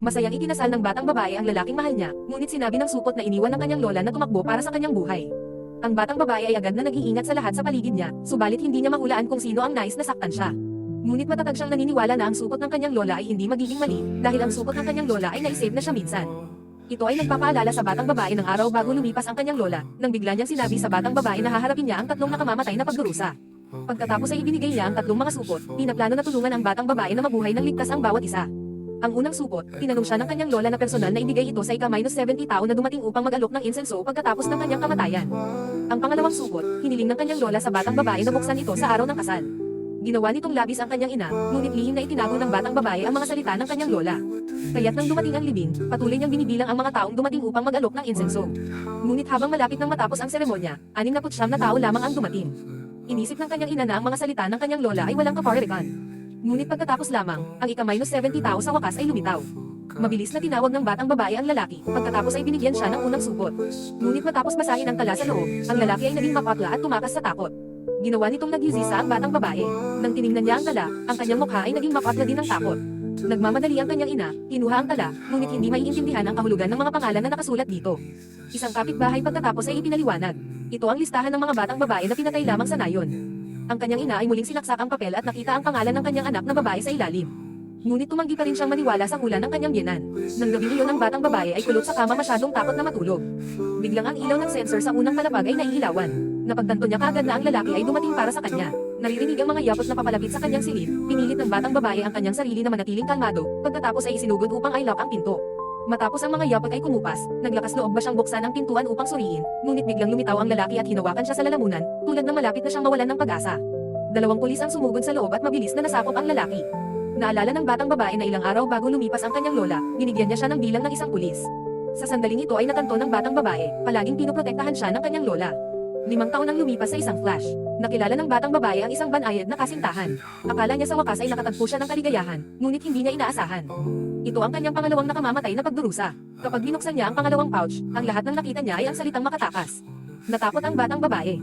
Masayang ikinasal ng batang babae ang lalaking mahal niya, ngunit sinabi ng supot na iniwan ng kanyang lola na tumakbo para sa kanyang buhay. Ang batang babae ay agad na nag-iingat sa lahat sa paligid niya, subalit hindi niya mahulaan kung sino ang nais na saktan siya. Ngunit matatag siyang naniniwala na ang supot ng kanyang lola ay hindi magiging mali, dahil ang supot ng kanyang lola ay naisave na siya minsan. Ito ay nagpapaalala sa batang babae ng araw bago lumipas ang kanyang lola, nang bigla niyang sinabi sa batang babae na haharapin niya ang tatlong nakamamatay na pagdurusa. Pagkatapos ay ibinigay niya ang tatlong mga supot, pinaplano na tulungan ang batang babae na mabuhay ng ligtas ang bawat isa. Ang unang supot, tinanong siya ng kanyang lola na personal na ibigay ito sa ika-70 tao na dumating upang mag-alok ng insenso pagkatapos ng kanyang kamatayan. Ang pangalawang supot, hiniling ng kanyang lola sa batang babae na buksan ito sa araw ng kasal. Ginawa nitong labis ang kanyang ina, ngunit lihim na itinago ng batang babae ang mga salita ng kanyang lola. Kaya't nang dumating ang libing, patuloy niyang binibilang ang mga taong dumating upang mag-alok ng insenso. Ngunit habang malapit nang matapos ang seremonya, 69 na tao lamang ang dumating. Inisip ng kanyang ina na ang mga salita ng kanyang lola ay walang kaparirikan. Ngunit pagkatapos lamang, ang ika-70 tao sa wakas ay lumitaw. Mabilis na tinawag ng batang babae ang lalaki, pagkatapos ay binigyan siya ng unang supot. Ngunit matapos basahin ang tala sa loob, ang lalaki ay naging mapatla at tumakas sa takot. Ginawa nitong nagyusisa ang batang babae. Nang tiningnan niya ang tala, ang kanyang mukha ay naging mapatla din ng takot. Nagmamadali ang kanyang ina, kinuha ang tala, ngunit hindi maiintindihan ang kahulugan ng mga pangalan na nakasulat dito. Isang kapitbahay pagkatapos ay ipinaliwanag. Ito ang listahan ng mga batang babae na pinatay lamang sa nayon. Ang kanyang ina ay muling sinaksak ang papel at nakita ang pangalan ng kanyang anak na babae sa ilalim. Ngunit tumanggi pa rin siyang maniwala sa hula ng kanyang biyenan. Nang gabing iyon ang batang babae ay kulot sa kama masyadong takot na matulog. Biglang ang ilaw ng sensor sa unang palapag ay naihilawan. Napagtanto niya kaagad na ang lalaki ay dumating para sa kanya. Naririnig ang mga yapot na papalapit sa kanyang silid, pinilit ng batang babae ang kanyang sarili na manatiling kalmado, pagkatapos ay isinugod upang i-lock ang pinto. Matapos ang mga yapot ay kumupas, naglakas loob ba siyang buksan ang pintuan upang suriin, ngunit biglang lumitaw ang lalaki at hinawakan siya sa lalamunan, tulad ng malapit na siyang mawalan ng pag-asa. Dalawang pulis ang sumugod sa loob at mabilis na nasakop ang lalaki. Naalala ng batang babae na ilang araw bago lumipas ang kanyang lola, binigyan niya siya ng bilang ng isang pulis. Sa sandaling ito ay natanto ng batang babae, palaging pinoprotektahan siya ng kanyang lola. 5 taon ang lumipas sa isang flash. Nakilala ng batang babae ang isang banayad na kasintahan. Akala niya sa wakas ay nakatagpo siya ng kaligayahan, ngunit hindi niya inaasahan. Ito ang kanyang pangalawang nakamamatay na pagdurusa. Kapag binuksan niya ang pangalawang pouch, ang lahat ng nakita niya ay ang salitang makatakas. Natakot ang batang babae.